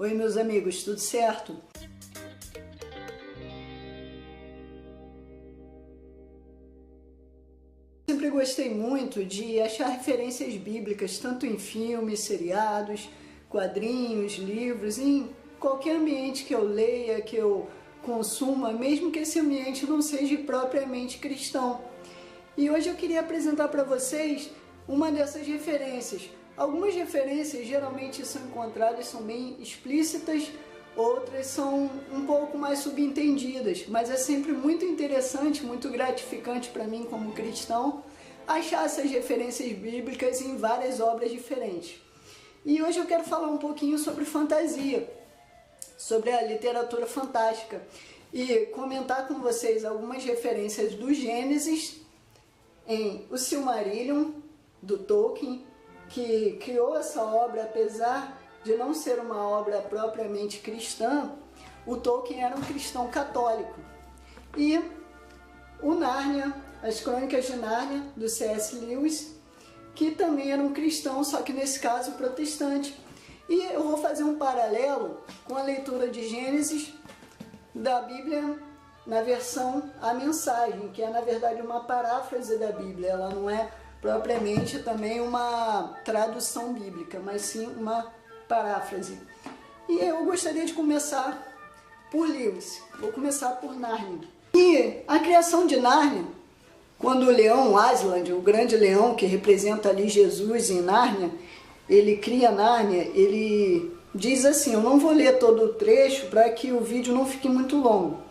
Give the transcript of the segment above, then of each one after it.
Oi, meus amigos, tudo certo? Sempre gostei muito de achar referências bíblicas, tanto em filmes, seriados, quadrinhos, livros, em qualquer ambiente que eu leia, que eu consuma, mesmo que esse ambiente não seja propriamente cristão. E hoje eu queria apresentar para vocês uma dessas referências. Algumas referências geralmente são encontradas, são bem explícitas, outras são um pouco mais subentendidas, mas é sempre muito interessante, muito gratificante para mim como cristão, achar essas referências bíblicas em várias obras diferentes. E hoje eu quero falar um pouquinho sobre fantasia, sobre a literatura fantástica, e comentar com vocês algumas referências do Gênesis em O Silmarillion, do Tolkien, que criou essa obra. Apesar de não ser uma obra propriamente cristã, o Tolkien era um cristão católico. E o Nárnia, as Crônicas de Nárnia, do C.S. Lewis, que também era um cristão, só que nesse caso protestante. E eu vou fazer um paralelo com a leitura de Gênesis da Bíblia na versão A Mensagem, que é na verdade uma paráfrase da Bíblia. Ela não é propriamente também uma tradução bíblica, mas sim uma paráfrase. E eu gostaria de começar por Lewis. Vou começar por Nárnia. E a criação de Nárnia, quando o leão Aslan, o grande leão que representa ali Jesus em Nárnia, ele cria Nárnia, ele diz assim, eu não vou ler todo o trecho para que o vídeo não fique muito longo.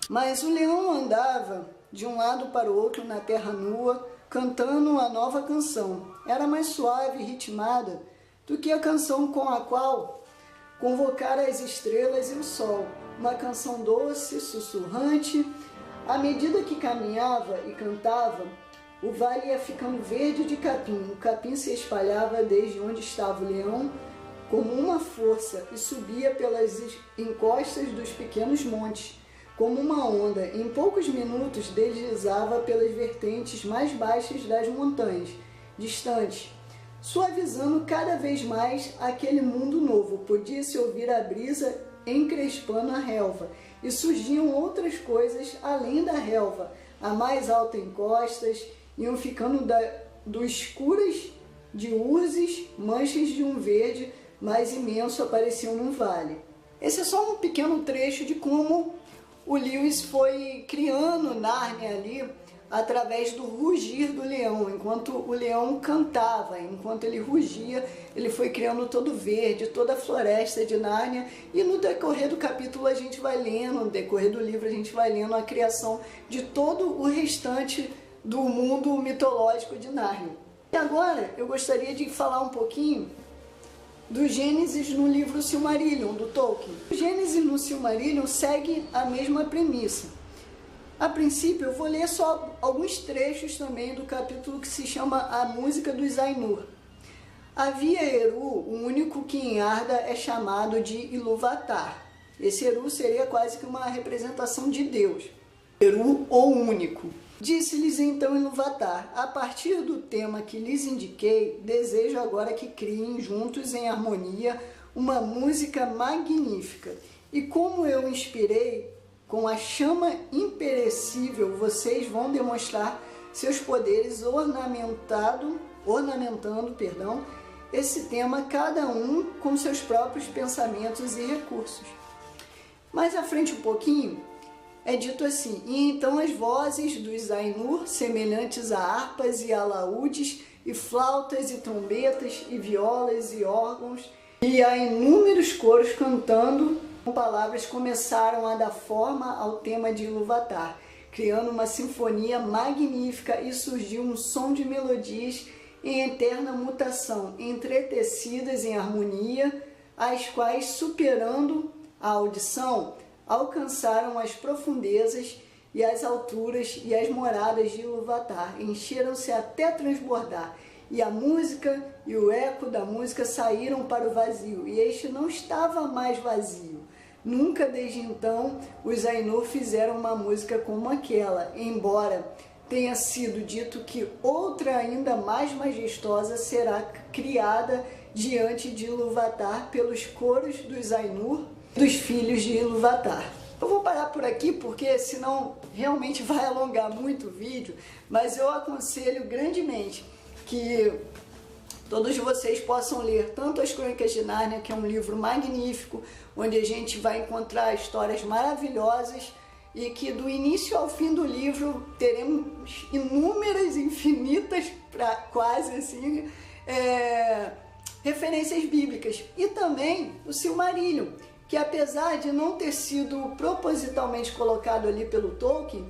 Mas o leão andava de um lado para o outro na terra nua, cantando uma nova canção. Era mais suave e ritmada do que a canção com a qual convocara as estrelas e o sol. Uma canção doce, sussurrante. À medida que caminhava e cantava, o vale ia ficando verde de capim. O capim se espalhava desde onde estava o leão como uma força e subia pelas encostas dos pequenos montes. Como uma onda, em poucos minutos deslizava pelas vertentes mais baixas das montanhas, distantes, suavizando cada vez mais aquele mundo novo. Podia-se ouvir a brisa encrespando a relva, e surgiam outras coisas além da relva, a mais alta encostas, iam ficando do escuras de urzes, manchas de um verde mais imenso apareciam num vale. Esse é só um pequeno trecho de como o Lewis foi criando Nárnia ali através do rugir do leão. Enquanto o leão cantava, enquanto ele rugia, ele foi criando todo o verde, toda a floresta de Nárnia. E no decorrer do capítulo a gente vai lendo, no decorrer do livro a gente vai lendo a criação de todo o restante do mundo mitológico de Nárnia. E agora eu gostaria de falar um pouquinho do Gênesis no livro Silmarillion, do Tolkien. O Gênesis no Silmarillion segue a mesma premissa. A princípio, eu vou ler só alguns trechos também do capítulo que se chama A Música dos Ainur. Havia Eru, o único que em Arda é chamado de Ilúvatar. Esse Eru seria quase que uma representação de Deus. Eru, o único. Disse-lhes então Ilúvatar, a partir do tema que lhes indiquei, desejo agora que criem juntos em harmonia uma música magnífica. E como eu inspirei com a chama imperecível, vocês vão demonstrar seus poderes ornamentando esse tema, cada um com seus próprios pensamentos e recursos. Mais à frente um pouquinho, é dito assim, e então as vozes dos Ainur, semelhantes a harpas e alaúdes, e flautas e trombetas, e violas e órgãos, e a inúmeros coros cantando, com palavras começaram a dar forma ao tema de Ilúvatar, criando uma sinfonia magnífica e surgiu um som de melodias em eterna mutação, entretecidas em harmonia, as quais, superando a audição, alcançaram as profundezas e as alturas e as moradas de Ilúvatar, encheram-se até transbordar, e a música e o eco da música saíram para o vazio, e este não estava mais vazio. Nunca desde então os Ainur fizeram uma música como aquela, embora tenha sido dito que outra ainda mais majestosa será criada diante de Ilúvatar pelos coros dos Ainur, dos filhos de Ilúvatar. Eu vou parar por aqui porque senão realmente vai alongar muito o vídeo, mas eu aconselho grandemente que todos vocês possam ler tanto as Crônicas de Nárnia, que é um livro magnífico, onde a gente vai encontrar histórias maravilhosas e que do início ao fim do livro teremos inúmeras, infinitas, quase assim, referências bíblicas. E também o Silmarillion, que apesar de não ter sido propositalmente colocado ali pelo Tolkien,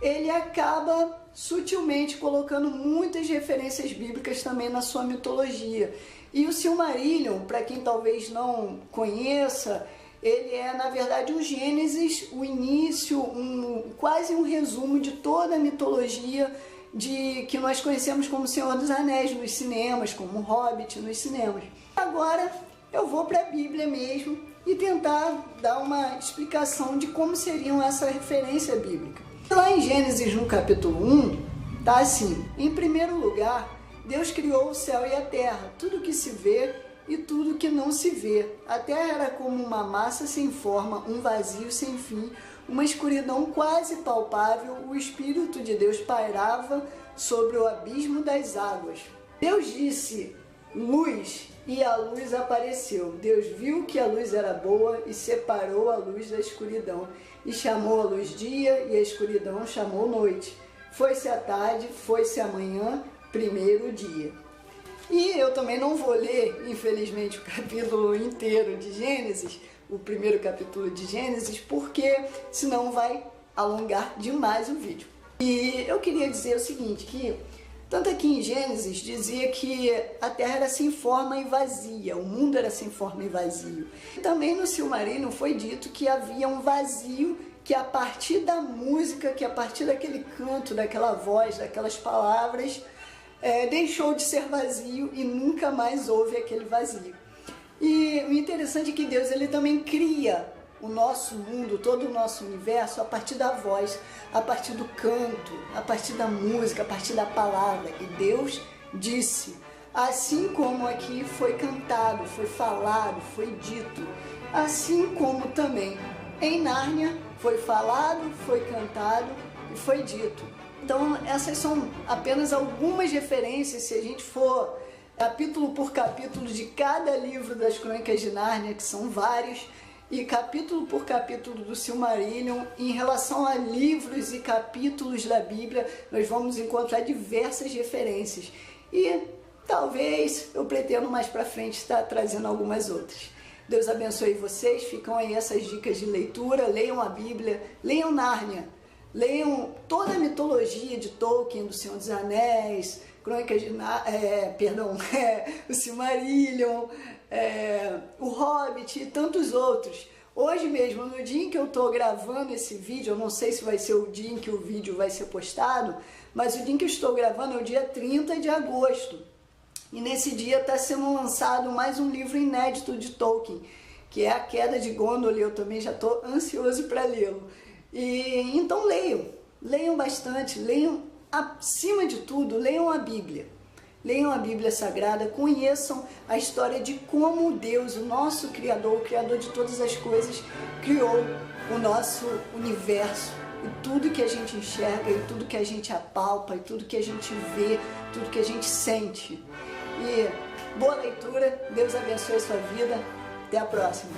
ele acaba sutilmente colocando muitas referências bíblicas também na sua mitologia. E o Silmarillion, para quem talvez não conheça, ele é na verdade o Gênesis, o início, quase um resumo de toda a mitologia que nós conhecemos como Senhor dos Anéis nos cinemas, como o Hobbit nos cinemas. Agora eu vou para a Bíblia mesmo e tentar dar uma explicação de como seriam essa referência bíblica. Lá em Gênesis, no capítulo 1, tá assim: em primeiro lugar, Deus criou o céu e a terra, tudo que se vê e tudo que não se vê. A terra era como uma massa sem forma, um vazio sem fim, uma escuridão quase palpável. O Espírito de Deus pairava sobre o abismo das águas. Deus disse: luz, e a luz apareceu. Deus viu que a luz era boa e separou a luz da escuridão. E chamou a luz dia e a escuridão chamou noite. Foi-se a tarde, foi-se a manhã, primeiro dia. E eu também não vou ler, infelizmente, o capítulo inteiro de Gênesis, o primeiro capítulo de Gênesis, porque senão vai alongar demais o vídeo. E eu queria dizer o seguinte, que tanto aqui em Gênesis dizia que a terra era sem forma e vazia, o mundo era sem forma e vazio. Também no Silmarillion foi dito que havia um vazio que a partir da música, que a partir daquele canto, daquela voz, daquelas palavras, deixou de ser vazio e nunca mais houve aquele vazio. E o interessante é que Deus ele também cria o nosso mundo, todo o nosso universo a partir da voz, a partir do canto, a partir da música, a partir da palavra. E Deus disse, assim como aqui foi cantado, foi falado, foi dito, assim como também em Nárnia foi falado, foi cantado e foi dito. Então essas são apenas algumas referências, se a gente for capítulo por capítulo de cada livro das Crônicas de Nárnia, que são vários, e capítulo por capítulo do Silmarillion, em relação a livros e capítulos da Bíblia, nós vamos encontrar diversas referências. E talvez eu pretendo mais para frente estar trazendo algumas outras. Deus abençoe vocês, ficam aí essas dicas de leitura, leiam a Bíblia, leiam Nárnia, leiam toda a mitologia de Tolkien, do Senhor dos Anéis, Crônicas de o Silmarillion, o Hobbit e tantos outros. Hoje mesmo, no dia em que eu estou gravando esse vídeo, eu não sei se vai ser o dia em que o vídeo vai ser postado, mas o dia em que eu estou gravando é o dia 30 de agosto. E nesse dia está sendo lançado mais um livro inédito de Tolkien, que é A Queda de Gondolin. Eu também já estou ansioso para lê-lo. E então leiam bastante, leiam acima de tudo, leiam a Bíblia. Leiam a Bíblia Sagrada, conheçam a história de como Deus, o nosso Criador, o Criador de todas as coisas, criou o nosso universo. E tudo que a gente enxerga, e tudo que a gente apalpa, e tudo que a gente vê, tudo que a gente sente. E boa leitura, Deus abençoe a sua vida. Até a próxima.